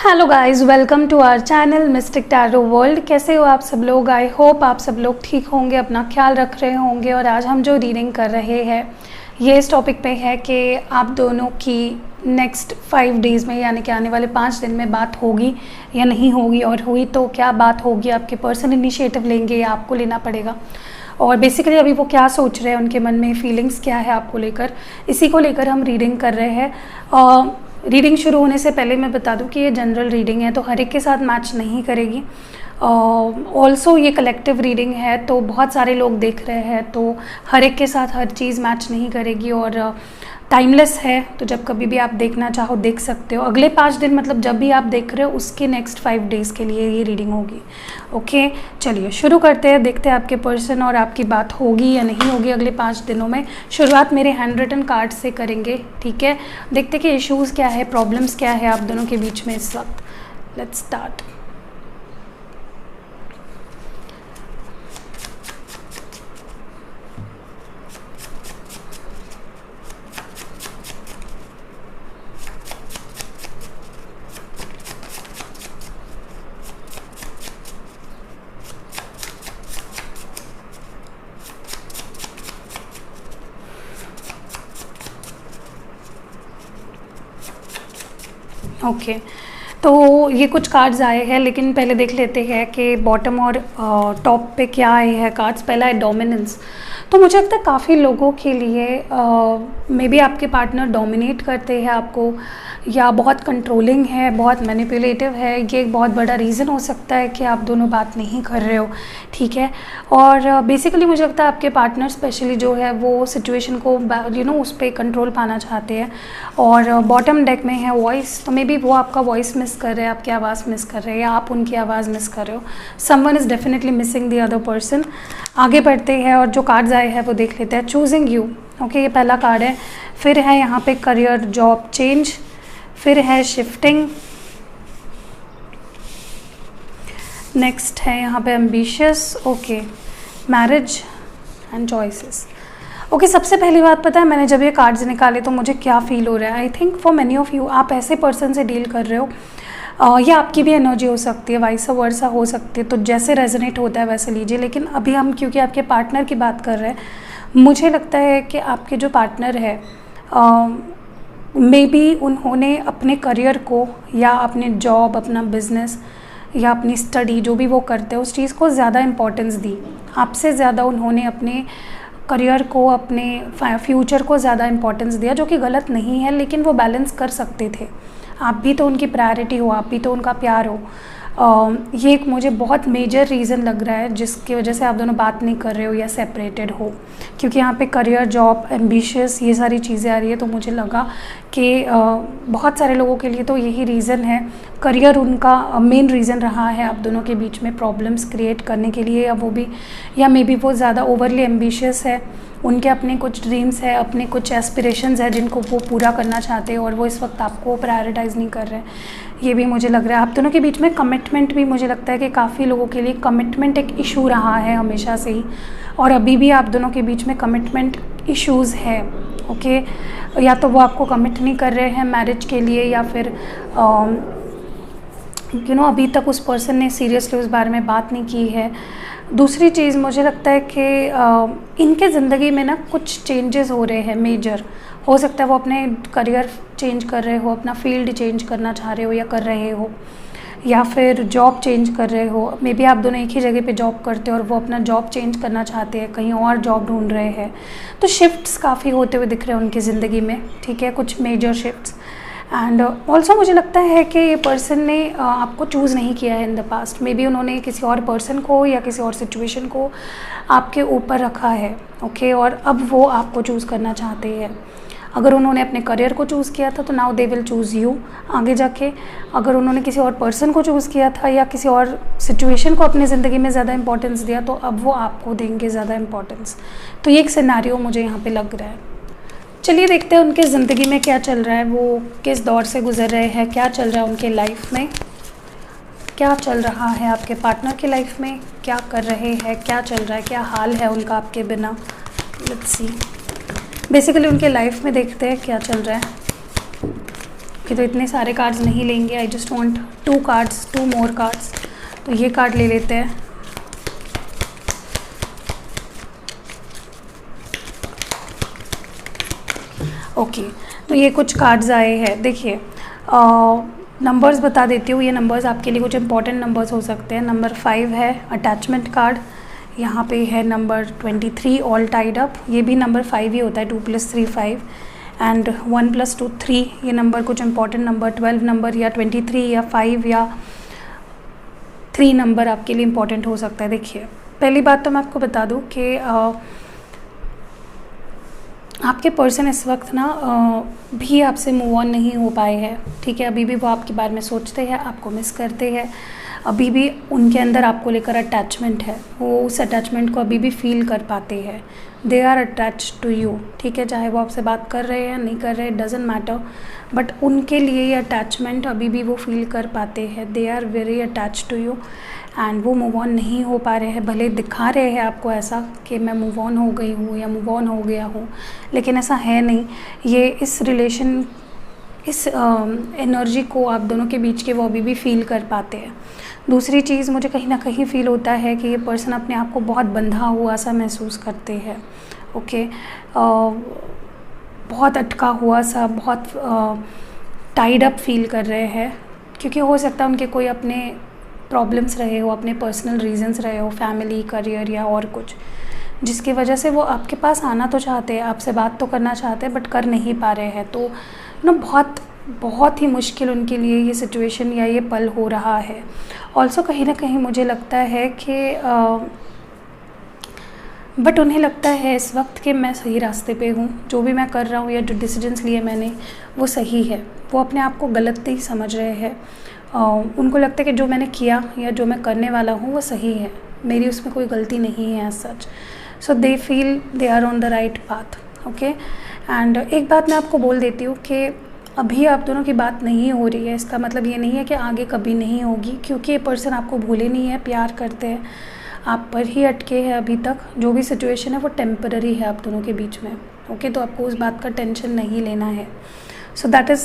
Hello guys, welcome to our channel mystic tarot world. कैसे हो आप सब लोग? आई होप आप सब लोग ठीक होंगे, अपना ख्याल रख रहे होंगे। और आज हम जो रीडिंग कर रहे हैं ये इस टॉपिक पे है कि आप दोनों की नेक्स्ट 5 डेज़ में यानी कि आने वाले 5 दिन में बात होगी या नहीं होगी, और हुई तो क्या बात होगी। आपके पर्सन इनिशिएटिव लेंगे या आपको लेना पड़ेगा, और बेसिकली अभी वो क्या सोच रहे हैं, उनके मन में फीलिंग्स क्या है आपको लेकर, इसी को लेकर हम रीडिंग कर रहे हैं। रीडिंग शुरू होने से पहले मैं बता दूं कि ये जनरल रीडिंग है, तो हर एक के साथ मैच नहीं करेगी। ऑल्सो ये कलेक्टिव रीडिंग है, तो बहुत सारे लोग देख रहे हैं, तो हर एक के साथ हर चीज़ मैच नहीं करेगी। और टाइमलेस है, तो जब कभी भी आप देखना चाहो देख सकते हो। अगले 5 दिन मतलब जब भी आप देख रहे हो उसके नेक्स्ट 5 डेज़ के लिए ये रीडिंग होगी। ओके, चलिए शुरू करते हैं। देखते हैं आपके पर्सन और आपकी बात होगी या नहीं होगी अगले 5 दिनों में। शुरुआत मेरे हैंड रिटन कार्ड से करेंगे, ठीक है। देखते कि इश्यूज़ क्या है, प्रॉब्लम्स क्या है आप दोनों के बीच में इस वक्त। Let's start. ओके, तो ये कुछ कार्ड्स आए हैं, लेकिन पहले देख लेते हैं कि बॉटम और टॉप पे क्या आए हैं कार्ड्स। पहला है डोमिनेंस। तो मुझे लगता है काफ़ी लोगों के लिए मे बी आपके पार्टनर डोमिनेट करते हैं आपको, या बहुत कंट्रोलिंग है, बहुत मैनिपुलेटिव है। ये एक बहुत बड़ा रीज़न हो सकता है कि आप दोनों बात नहीं कर रहे हो, ठीक है। और बेसिकली मुझे लगता है आपके पार्टनर स्पेशली जो है वो सिचुएशन को उस पर कंट्रोल पाना चाहते हैं। और बॉटम डेक में है वॉइस, तो मे बी वो आपका वॉइस मिस कर रहे हैं, आपकी आवाज़ मिस कर रहे हैं, या आप उनकी आवाज़ मिस कर रहे हो। Someone is definitely missing the other person. आगे बढ़ते हैं और जो कार्ड्स आए हैं वो देख लेते हैं। चूजिंग यू, ओके, ये पहला कार्ड है। फिर है यहाँ पे करियर जॉब चेंज, फिर है शिफ्टिंग, नेक्स्ट है यहाँ पे ambitious, okay, marriage and choices. Okay, सबसे पहली बात पता है, मैंने जब ये कार्ड्स निकाले तो मुझे क्या फील हो रहा है। I think for many of you आप ऐसे पर्सन से डील कर रहे हो, या आपकी भी एनर्जी हो सकती है, वाइस वर्सा हो सकती है, तो जैसे रेजोनेट होता है वैसे लीजिए। लेकिन अभी हम क्योंकि आपके पार्टनर की बात कर रहे हैं, मुझे लगता है कि आपके जो पार्टनर है मे बी उन्होंने अपने करियर को या अपने जॉब, अपना बिजनेस या अपनी स्टडी जो भी वो करते हैं उस चीज़ को ज़्यादा इम्पोर्टेंस दी। आपसे ज़्यादा उन्होंने अपने करियर को, अपने फ्यूचर को ज़्यादा इम्पोर्टेंस दिया, जो कि गलत नहीं है, लेकिन वो बैलेंस कर सकते थे। आप भी तो उनकी प्रायोरिटी हो, आप भी तो उनका प्यार हो। ये एक मुझे बहुत मेजर रीज़न लग रहा है जिसकी वजह से आप दोनों बात नहीं कर रहे हो या सेपरेटेड हो, क्योंकि यहाँ पे करियर जॉब एम्बिशियस ये सारी चीज़ें आ रही है। तो मुझे लगा कि बहुत सारे लोगों के लिए तो यही रीज़न है, करियर उनका मेन रीज़न रहा है आप दोनों के बीच में प्रॉब्लम्स क्रिएट करने के लिए। या वो भी, या मे बी वो ज़्यादा ओवरली एम्बिशियस है, उनके अपने कुछ ड्रीम्स है, अपने कुछ एस्पिरेशंस है जिनको वो पूरा करना चाहते हैं, और वो इस वक्त आपको प्रायोरिटाइज़ नहीं कर रहे हैं। ये भी मुझे लग रहा है। आप दोनों के बीच में कमिटमेंट भी, मुझे लगता है कि काफ़ी लोगों के लिए कमिटमेंट एक इशू रहा है हमेशा से ही, और अभी भी आप दोनों के बीच में कमिटमेंट इश्यूज़ है। ओके, या तो वो आपको कमिट नहीं कर रहे हैं मैरिज के लिए, या फिर अभी तक उस पर्सन ने सीरियसली उस बारे में बात नहीं की है। दूसरी चीज़ मुझे लगता है कि इनके ज़िंदगी में ना कुछ चेंजेस हो रहे हैं मेजर। हो सकता है वो अपने करियर चेंज कर रहे हो, अपना फील्ड चेंज करना चाह रहे हो या कर रहे हो, या फिर जॉब चेंज कर रहे हो। मे बी आप दोनों एक ही जगह पे जॉब करते हो और वो अपना जॉब चेंज करना चाहते हैं, कहीं और जॉब ढूंढ रहे हैं। तो शिफ्ट्स काफ़ी होते हुए दिख रहे हैं उनकी ज़िंदगी में, ठीक है, कुछ मेजर शिफ्ट्स। एंड ऑल्सो मुझे लगता है कि ये पर्सन ने आपको चूज़ नहीं किया है in the past. May be उन्होंने किसी और पर्सन को या किसी और सिचुएशन को आपके ऊपर रखा है, ओके, और अब वो आपको चूज़ करना चाहते हैं। अगर उन्होंने अपने करियर को चूज़ किया था तो now they will choose you आगे जाके। अगर उन्होंने किसी और पर्सन को चूज़ किया था या किसी और सिचुएशन को अपनी ज़िंदगी में ज़्यादा इंपॉर्टेंस दिया, तो अब वो आपको देंगे ज़्यादा इंपॉर्टेंस। तो ये एक सिनेरियो मुझे यहाँ पे लग रहा है। चलिए देखते हैं उनके ज़िंदगी में क्या चल रहा है, वो किस दौर से गुजर रहे हैं, क्या चल रहा है उनके लाइफ में, क्या चल रहा है आपके पार्टनर की लाइफ में, क्या कर रहे हैं, क्या चल रहा है, क्या हाल है उनका आपके बिना। लेट्स सी, बेसिकली उनके लाइफ में देखते हैं क्या चल रहा है। कि तो इतने सारे कार्ड्स नहीं लेंगे, I just want 2 cards, 2 more cards. तो ये कार्ड ले लेते हैं। ओके, तो ये कुछ कार्ड्स आए हैं। देखिए नंबर्स बता देती हूँ, ये नंबर्स आपके लिए कुछ इंपॉर्टेंट नंबर्स हो सकते हैं। नंबर 5 है अटैचमेंट कार्ड, यहाँ पे है नंबर 23 ऑल टाइड अप, ये भी नंबर 5 ही होता है, 2 + 3 5, एंड 1 + 2 3, ये नंबर कुछ इंपॉर्टेंट नंबर 12 नंबर या 23 या 5 या 3 नंबर आपके लिए इंपॉर्टेंट हो सकता है। देखिए पहली बात तो मैं आपको बता दूँ कि आपके पर्सन इस वक्त ना भी आपसे मूव ऑन नहीं हो पाए हैं, ठीक है। अभी भी वो आपके बारे में सोचते हैं, आपको मिस करते हैं, अभी भी उनके अंदर आपको लेकर अटैचमेंट है, वो उस अटैचमेंट को अभी भी फील कर पाते हैं। They are attach to you, ठीक है। चाहे वो आपसे बात कर रहे हैं या नहीं कर रहे, डजेंट मैटर, बट उनके लिए ये अटैचमेंट अभी भी वो फील कर पाते हैं। They are very attach to you and वो मूव ऑन नहीं हो पा रहे हैं। भले दिखा रहे हैं आपको ऐसा कि मैं मूव ऑन हो गई हूँ या मूव ऑन हो गया हूँ, लेकिन ऐसा है नहीं। ये इस रिलेशन, इस एनर्जी को आप दोनों के बीच के वो अभी भी फील कर पाते हैं। दूसरी चीज़, मुझे कहीं ना कहीं फ़ील होता है कि ये पर्सन अपने आप को बहुत बंधा हुआ सा महसूस करते हैं। ओके, बहुत अटका हुआ सा, बहुत टाइड अप फील कर रहे हैं, क्योंकि हो सकता है उनके कोई अपने प्रॉब्लम्स रहे हो, अपने पर्सनल रीजंस रहे हो, फैमिली, करियर या और कुछ, जिसकी वजह से वो आपके पास आना तो चाहते हैं, आपसे बात तो करना चाहते हैं, बट कर नहीं पा रहे हैं। तो ना बहुत ही मुश्किल उनके लिए ये सिचुएशन या ये पल हो रहा है। ऑल्सो कहीं ना कहीं मुझे लगता है कि बट उन्हें लगता है इस वक्त कि मैं सही रास्ते पे हूँ, जो भी मैं कर रहा हूँ या जो डिसीजंस लिए मैंने वो सही है। वो अपने आप को गलत नहीं समझ रहे हैं। उनको लगता है कि जो मैंने किया या जो मैं करने वाला हूँ वो सही है, मेरी उसमें कोई गलती नहीं है as such. So they feel they are on the right path. Okay, and एक बात मैं आपको बोल देती हूँ कि अभी आप दोनों की बात नहीं हो रही है, इसका मतलब ये नहीं है कि आगे कभी नहीं होगी, क्योंकि ये पर्सन आपको भूले नहीं है, प्यार करते हैं, आप पर ही अटके हैं अभी तक। जो भी सिचुएशन है वो टेम्पररी है आप दोनों के बीच में। ओके, तो आपको उस बात का टेंशन नहीं लेना है। सो दैट इज़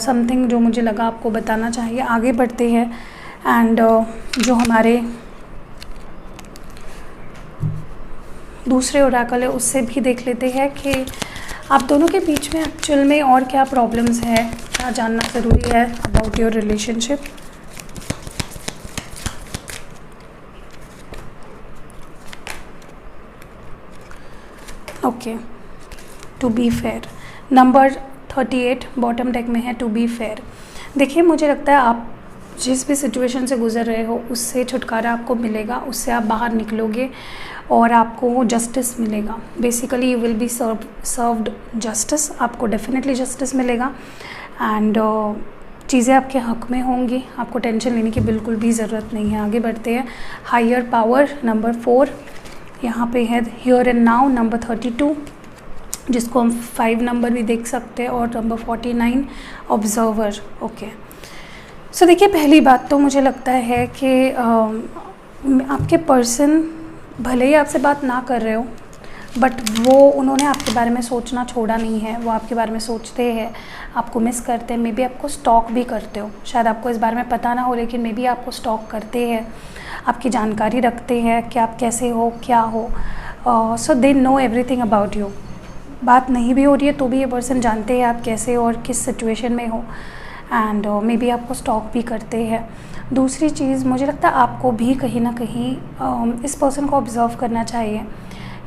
समथिंग जो मुझे लगा आपको बताना चाहिए। आगे बढ़ते हैं एंड जो हमारे दूसरे ओरेकल है उससे भी देख लेते हैं कि आप दोनों के बीच में एक्चुअल में और क्या प्रॉब्लम्स है, क्या जानना ज़रूरी है about your relationship. Okay, to be fair, number 38 bottom deck में है, टू बी फेयर। देखिए मुझे लगता है आप जिस भी सिचुएशन से गुजर रहे हो उससे छुटकारा आपको मिलेगा, उससे आप बाहर निकलोगे और आपको जस्टिस मिलेगा। Basically you will be served justice, आपको डेफिनेटली जस्टिस मिलेगा एंड चीज़ें आपके हक में होंगी, आपको टेंशन लेने की बिल्कुल भी ज़रूरत नहीं है। आगे बढ़ते हैं। हायर पावर नंबर 4, यहाँ पे है हियर एंड नाउ नंबर 32, जिसको हम 5 नंबर भी देख सकते हैं, और नंबर 49 ऑब्जर्वर। ओके, सो देखिए पहली बात तो मुझे लगता है कि आपके पर्सन भले ही आपसे बात ना कर रहे हो, बट उन्होंने आपके बारे में सोचना छोड़ा नहीं है। वो आपके बारे में सोचते हैं, आपको मिस करते हैं, मे बी आपको स्टॉक भी करते हो। शायद आपको इस बारे में पता ना हो, लेकिन मे बी आपको स्टॉक करते हैं, आपकी जानकारी रखते हैं कि आप कैसे हो, क्या हो। So they know everything about you. बात नहीं भी हो रही है तो भी ये पर्सन जानते हैं आप कैसे और किस सिचुएशन में हो, एंड मे बी आपको स्टॉक भी करते हैं। दूसरी चीज़, मुझे लगता है आपको भी कहीं ना कहीं इस पर्सन को ऑब्ज़र्व करना चाहिए,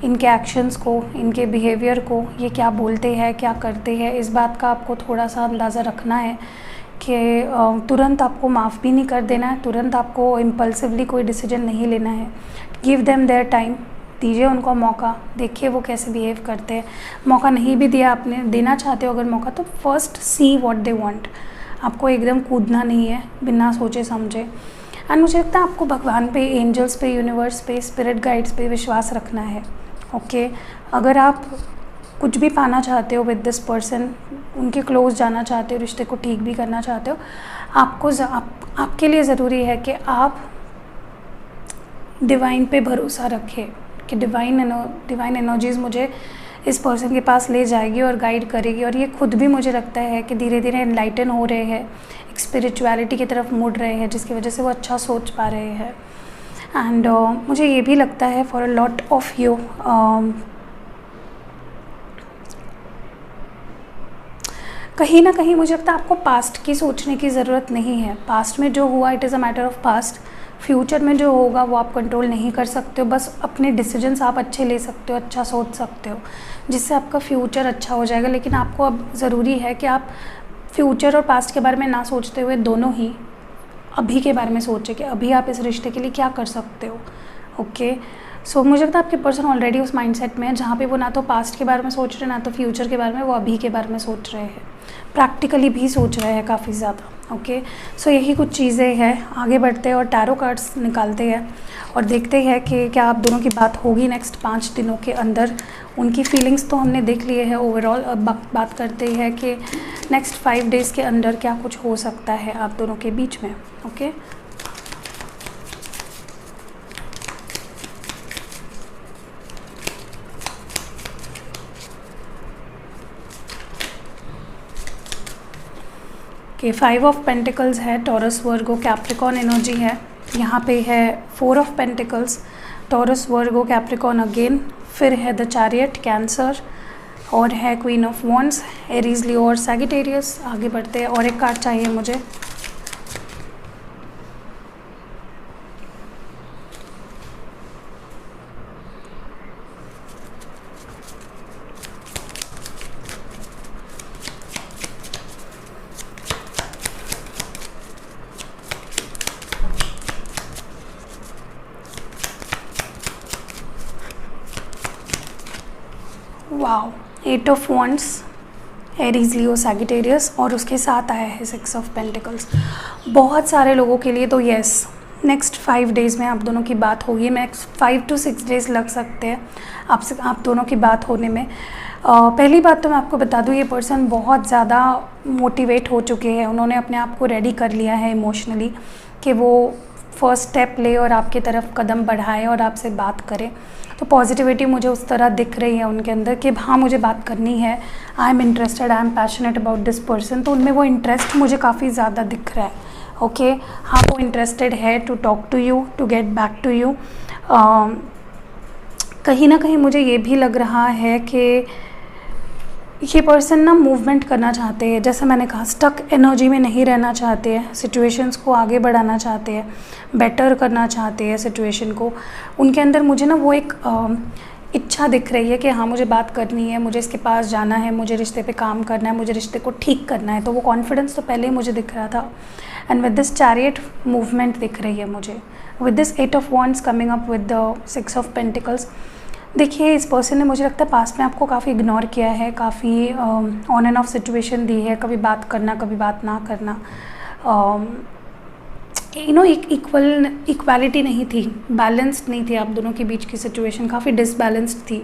इनके एक्शंस को, इनके बिहेवियर को, ये क्या बोलते हैं, क्या करते हैं। इस बात का आपको थोड़ा सा अंदाज़ा रखना है कि तुरंत आपको माफ़ भी नहीं कर देना है, तुरंत आपको इम्पल्सिवली कोई डिसीजन नहीं लेना है। गिव देम देयर टाइम, दीजिए उनको मौका, देखिए वो कैसे बिहेव करते हैं। मौका नहीं भी दिया आपने, देना चाहते हो अगर मौका, तो first see what they want. आपको एकदम कूदना नहीं है बिना सोचे समझे। एंड मुझे लगता है आपको भगवान पे, एंजल्स पे, यूनिवर्स पे, स्पिरिट गाइड्स पे विश्वास रखना है। ओके, अगर आप कुछ भी पाना चाहते हो विद दिस पर्सन, उनके क्लोज जाना चाहते हो, रिश्ते को ठीक भी करना चाहते हो, आपके लिए ज़रूरी है कि आप डिवाइन पे भरोसा रखें कि डिवाइन एनर्जीज़ मुझे इस पर्सन के पास ले जाएगी और गाइड करेगी, और ये खुद भी मुझे लगता है कि धीरे धीरे एनलाइटन हो रहे हैं, एक स्पिरिचुअलिटी की तरफ मुड़ रहे हैं, जिसकी वजह से वो अच्छा सोच पा रहे हैं। एंड मुझे ये भी लगता है for a lot of you कहीं ना कहीं मुझे लगता है आपको पास्ट की सोचने की ज़रूरत नहीं है। पास्ट में जो हुआ it is a matter of past. Future में जो होगा वो आप कंट्रोल नहीं कर सकते हो, बस अपने डिसीजंस आप अच्छे ले सकते हो, अच्छा सोच सकते हो, जिससे आपका फ्यूचर अच्छा हो जाएगा। लेकिन आपको अब ज़रूरी है कि आप फ्यूचर और पास्ट के बारे में ना सोचते हुए दोनों ही अभी के बारे में सोचें कि अभी आप इस रिश्ते के लिए क्या कर सकते हो। ओके, सो मुझे लगता है आपके पर्सन ऑलरेडी उस माइंडसेट में है जहाँ पे वो ना तो पास्ट के बारे में सोच रहे, ना तो फ्यूचर के बारे में, वो अभी के बारे में सोच रहे हैं, प्रैक्टिकली भी सोच रहे हैं काफ़ी ज़्यादा। ओके, सो यही कुछ चीज़ें हैं। आगे बढ़ते हैं और टैरो कार्ड्स निकालते हैं और देखते हैं कि क्या आप दोनों की बात होगी नेक्स्ट 5 दिनों के अंदर। उनकी फीलिंग्स तो हमने देख लिए हैं ओवरऑल, अब बात करते हैं कि नेक्स्ट 5 डेज़ के अंदर क्या कुछ हो सकता है आप दोनों के बीच में। ओके, कि 5 ऑफ पेंटिकल्स है, टॉरस वर्गो कैप्रिकॉन एनर्जी है। यहाँ पे है 4 of pentacles, Taurus Virgo Capricorn again, फिर है द चैरियट कैंसर, और है queen of wands Aries Leo और सैगिटेरियस। आगे बढ़ते हैं और एक कार्ड चाहिए मुझे। Wow, 8 of wands Aries Leo Sagittarius, और उसके साथ आया है 6 ऑफ पेंटिकल्स। बहुत सारे लोगों के लिए तो यस, नेक्स्ट 5 डेज़ में आप दोनों की बात होगी। नेक्स्ट 5 to 6 डेज़ लग सकते हैं आप दोनों की बात होने में। पहली बात तो मैं आपको बता दूँ, ये पर्सन बहुत ज़्यादा मोटिवेट हो चुके हैं, उन्होंने अपने आप को रेडी कर लिया है इमोशनली कि वो फर्स्ट स्टेप ले और आपकी तरफ कदम बढ़ाए और आपसे बात करें। तो पॉजिटिविटी मुझे उस तरह दिख रही है उनके अंदर कि हाँ मुझे बात करनी है, I am interested, I am passionate about this person. तो उनमें वो इंटरेस्ट मुझे काफ़ी ज़्यादा दिख रहा है। ओके, हाँ वो इंटरेस्टेड है to talk to you, to get back to you. कहीं ना कहीं मुझे ये भी लग रहा है कि ये पर्सन ना मूवमेंट करना चाहते हैं, जैसे मैंने कहा स्टक एनर्जी में नहीं रहना चाहते हैं, सिचुएशंस को आगे बढ़ाना चाहते हैं, बेटर करना चाहते हैं सिचुएशन को। उनके अंदर मुझे ना वो एक इच्छा दिख रही है कि हाँ मुझे बात करनी है, मुझे इसके पास जाना है, मुझे रिश्ते पे काम करना है, मुझे रिश्ते को ठीक करना है। तो वो कॉन्फिडेंस तो पहले ही मुझे दिख रहा था। And with this chariot movement दिख रही है मुझे, with this 8 of wands coming up with the 6 of pentacles. देखिए इस पर्सन ने मुझे लगता है पास्ट में आपको काफ़ी इग्नोर किया है, काफ़ी ऑन एंड ऑफ सिचुएशन दी है, कभी बात करना कभी बात ना करना। एक इक्वालिटी नहीं थी, बैलेंस्ड नहीं थी आप दोनों के बीच की सिचुएशन, काफ़ी डिसबैलेंस्ड थी।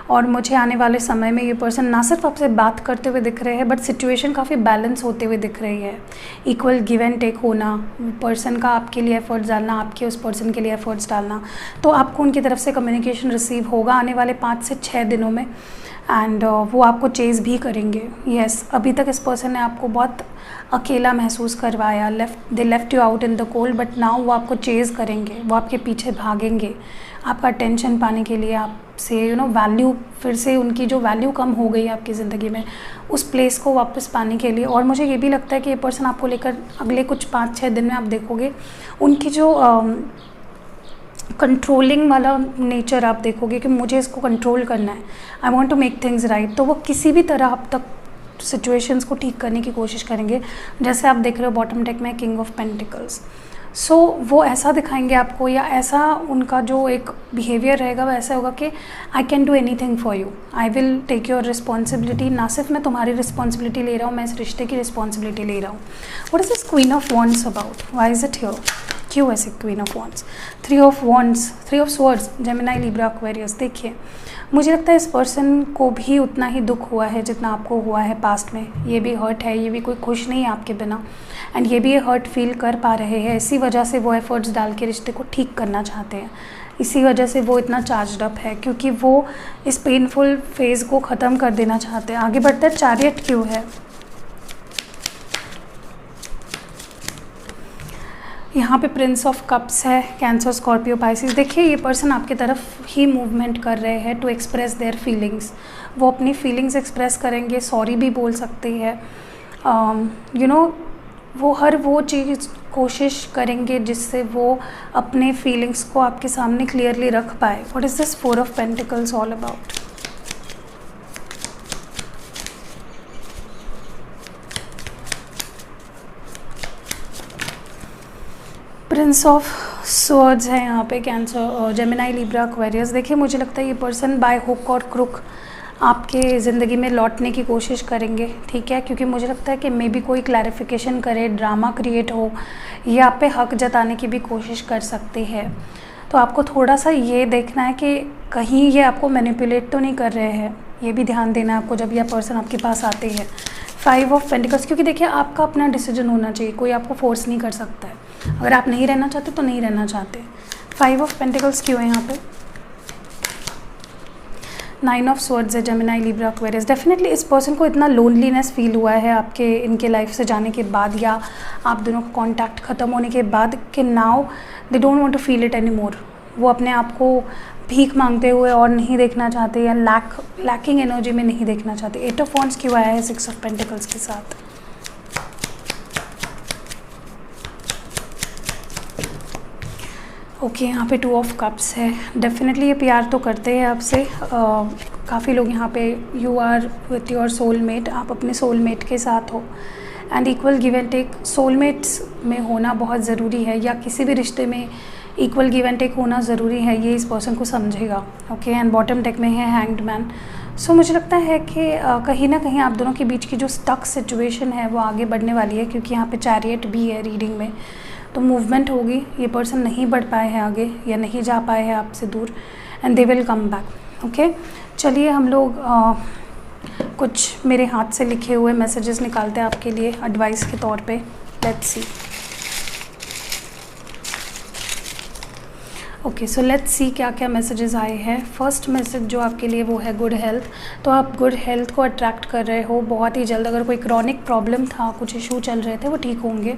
और मुझे आने वाले समय में ये पर्सन ना सिर्फ आपसे बात करते हुए दिख रहे हैं, बट सिचुएशन काफ़ी बैलेंस होते हुए दिख रही है। इक्वल गिव एंड टेक होना, पर्सन का आपके लिए एफर्ट्स डालना, आपके उस पर्सन के लिए एफर्ट्स डालना। तो आपको उनकी तरफ से कम्युनिकेशन रिसीव होगा आने वाले 5 से 6 दिनों में। एंड वो आपको चेज़ भी करेंगे। यस, अभी तक इस पर्सन ने आपको बहुत अकेला महसूस करवाया, they left you out in the cold, but now वो आपको चेज़ करेंगे, वो आपके पीछे भागेंगे आपका अटेंशन पाने के लिए, आपसे वैल्यू, फिर से उनकी जो वैल्यू कम हो गई आपकी ज़िंदगी में, उस प्लेस को वापस पाने के लिए। और मुझे ये भी लगता है कि ये पर्सन आपको लेकर अगले कुछ 5-6 दिन में आप देखोगे उनकी जो कंट्रोलिंग वाला नेचर आप देखोगे कि मुझे इसको कंट्रोल करना है, I want to make things right. तो वो किसी भी तरह अब तक सिचुएशंस को ठीक करने की कोशिश करेंगे। जैसे आप देख रहे हो बॉटम डेक में किंग ऑफ पेंटिकल्स, सो वो ऐसा दिखाएंगे आपको, या ऐसा उनका जो एक बिहेवियर रहेगा वो ऐसा होगा कि I can do anything for you, I will take your responsibility. ना सिर्फ मैं तुम्हारी रिस्पॉन्सिबिलिटी ले रहा हूँ, मैं इस रिश्ते की रिस्पॉन्सिबिलिटी ले रहा हूँ। What is this queen of wands about, why is it here, क्यों ऐसे queen of wands, 3 of wands, 3 of swords, Gemini, Libra, Aquarius. देखिए मुझे लगता है इस पर्सन को भी उतना ही दुख हुआ है जितना आपको हुआ है पास्ट में। ये भी हर्ट है, ये भी कोई खुश नहीं है आपके बिना, एंड ये भी ये हर्ट फील कर पा रहे हैं। इसी वजह से वो एफर्ट्स डाल के रिश्ते को ठीक करना चाहते हैं। इसी वजह से वो इतना चार्ज्ड अप है, क्योंकि वो इस पेनफुल फेज़ को ख़त्म कर देना चाहते हैं। आगे बढ़ते हैं, चैरियट क्यों है? यहाँ पे प्रिंस ऑफ कप्स है, कैंसर, स्कॉर्पियो, पाइसिस। देखिए ये पर्सन आपकी तरफ ही मूवमेंट कर रहे हैं टू एक्सप्रेस देयर फीलिंग्स। वो अपनी फीलिंग्स एक्सप्रेस करेंगे, सॉरी भी बोल सकते हैं, वो हर वो चीज़ कोशिश करेंगे जिससे वो अपने फीलिंग्स को आपके सामने क्लियरली रख पाए। What is this 4 of pentacles all about? Prince of swords है यहाँ पे, कैंसर, जेमिनाई, लिब्रा, एक्वेरियस। देखिए मुझे लगता है ये पर्सन बाय हुक और क्रुक आपके ज़िंदगी में लौटने की कोशिश करेंगे, ठीक है, क्योंकि मुझे लगता है कि मे बी कोई क्लैरिफिकेशन करे, ड्रामा क्रिएट हो, ये आप पे हक जताने की भी कोशिश कर सकते हैं। तो आपको थोड़ा सा ये देखना है कि कहीं ये आपको मैनिपुलेट तो नहीं कर रहे हैं, ये भी ध्यान देना है आपको जब यह पर्सन आपके पास आते हैं। 5 ऑफ पेंटिकल्स, क्योंकि देखिए आपका अपना डिसीजन होना चाहिए, कोई आपको फोर्स नहीं कर सकता है। अगर आप नहीं रहना चाहते तो नहीं रहना चाहते। 5 ऑफ पेंटिकल्स क्यों है यहाँ पे? 9 ऑफ स्वॉर्ड्स है, जेमिनाई, लिब्रा, एक्वेरियस। डेफिनेटली इस पर्सन को इतना लोनलीनेस फील हुआ है आपके इनके लाइफ से जाने के बाद, या आप दोनों का कॉन्टैक्ट ख़त्म होने के बाद, कि now they don't want to feel it any more. वो अपने आप को भीख मांगते हुए और नहीं देखना चाहते, या लैकिंग एनर्जी में नहीं देखना चाहते। 8 ऑफ वॉन्ड्स क्यों आया है 6 ऑफ पेंटिकल्स के साथ? ओके, यहाँ पे 2 ऑफ कप्स है। डेफिनेटली ये प्यार तो करते हैं आपसे। काफ़ी लोग यहाँ पे, you are with your soulmate, आप अपने सोलमेट के साथ हो, and equal give and take soulmates में होना बहुत ज़रूरी है, या किसी भी रिश्ते में इक्वल गिव एंड टेक होना ज़रूरी है, ये इस पर्सन को समझेगा। ओके, एंड बॉटम डेक में है हैंग्ड मैन। सो मुझे लगता है कि कहीं ना कहीं आप दोनों के बीच की जो स्टक सिचुएशन है वो आगे बढ़ने वाली है, क्योंकि यहाँ पे चैरियट भी है रीडिंग में, तो मूवमेंट होगी। ये पर्सन नहीं बढ़ पाए हैं आगे, या नहीं जा पाए हैं आपसे दूर, and they will come back. Okay, चलिए हम लोग कुछ मेरे हाथ से लिखे हुए मैसेजेस निकालते हैं आपके लिए एडवाइस के तौर पे। Let's see. Okay, so let's see क्या क्या मैसेजेस आए हैं। फर्स्ट मैसेज जो आपके लिए वो है गुड हेल्थ। तो आप गुड हेल्थ को अट्रैक्ट कर रहे हो बहुत ही जल्द। अगर कोई क्रॉनिक प्रॉब्लम था, कुछ इशू चल रहे थे, वो ठीक होंगे।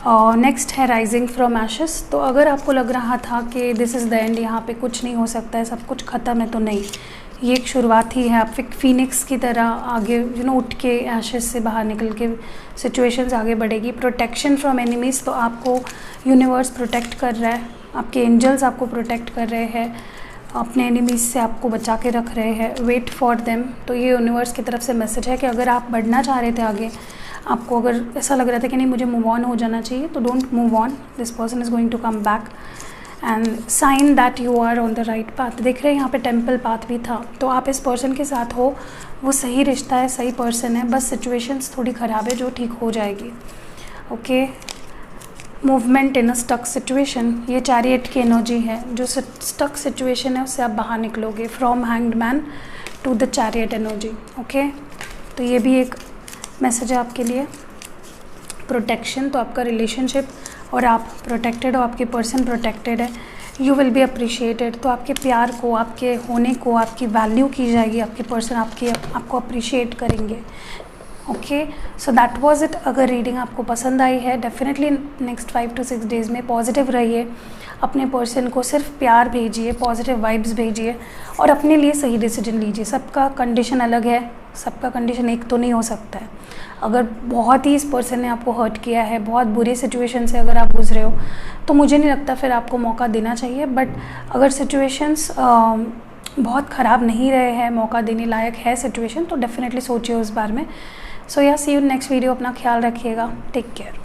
नेक्स्ट है राइजिंग फ्रॉम एशेस। तो अगर आपको लग रहा था कि दिस इज़ द एंड, यहाँ पे कुछ नहीं हो सकता है, सब कुछ ख़त्म है, तो नहीं, ये एक शुरुआत ही है। आप फीनिक्स की तरह आगे उठ के एशेस से बाहर निकल के सिचुएशंस आगे बढ़ेगी। प्रोटेक्शन फ्रॉम एनिमीज़, तो आपको यूनिवर्स प्रोटेक्ट कर रहा है, आपके एंजल्स आपको प्रोटेक्ट कर रहे हैं, अपने एनिमीज़ से आपको बचा के रख रहे हैं। वेट फॉर देम, तो ये यूनिवर्स की तरफ से मैसेज है कि अगर आप बढ़ना चाह रहे थे आगे, आपको अगर ऐसा लग रहा था कि नहीं मुझे मूव ऑन हो जाना चाहिए, तो don't move on, this person is going to come back and sign that you are on the right path. देख रहे हैं यहाँ पे टेम्पल पाथ भी था, तो आप इस पर्सन के साथ हो, वो सही रिश्ता है, सही पर्सन है, बस सिचुएशंस थोड़ी ख़राब है जो ठीक हो जाएगी। Okay, movement in a stuck situation, ये चैरियट की एनर्जी है। जो स्टक सिचुएशन है उससे आप बाहर निकलोगे। From hanged man to the chariot energy. Okay, तो ये भी एक मैसेज है आपके लिए। प्रोटेक्शन, तो आपका रिलेशनशिप और आप प्रोटेक्टेड हो, आपके पर्सन प्रोटेक्टेड है। यू विल बी अप्रिशिएटेड, तो आपके प्यार को, आपके होने को, आपकी वैल्यू की जाएगी, आपके पर्सन आपको अप्रिशिएट करेंगे। Okay, so that was it. अगर रीडिंग आपको पसंद आई है, डेफिनेटली नेक्स्ट 5 to 6 डेज़ में पॉजिटिव रहिए, अपने पर्सन को सिर्फ प्यार भेजिए, पॉजिटिव वाइब्स भेजिए, और अपने लिए सही डिसीजन लीजिए। सबका कंडीशन अलग है, सबका कंडीशन एक तो नहीं हो सकता है। अगर बहुत ही इस पर्सन ने आपको हर्ट किया है, बहुत बुरे सिचुएशन से अगर आप गुजरे हो, तो मुझे नहीं लगता फिर आपको मौका देना चाहिए। बट अगर सिचुएशंस बहुत ख़राब नहीं रहे हैं, मौका देने लायक है सिचुएशन, तो डेफिनेटली सोचिए उस बारे में। सो या सी यू नेक्स्ट वीडियो। अपना ख्याल रखिएगा, टेक केयर।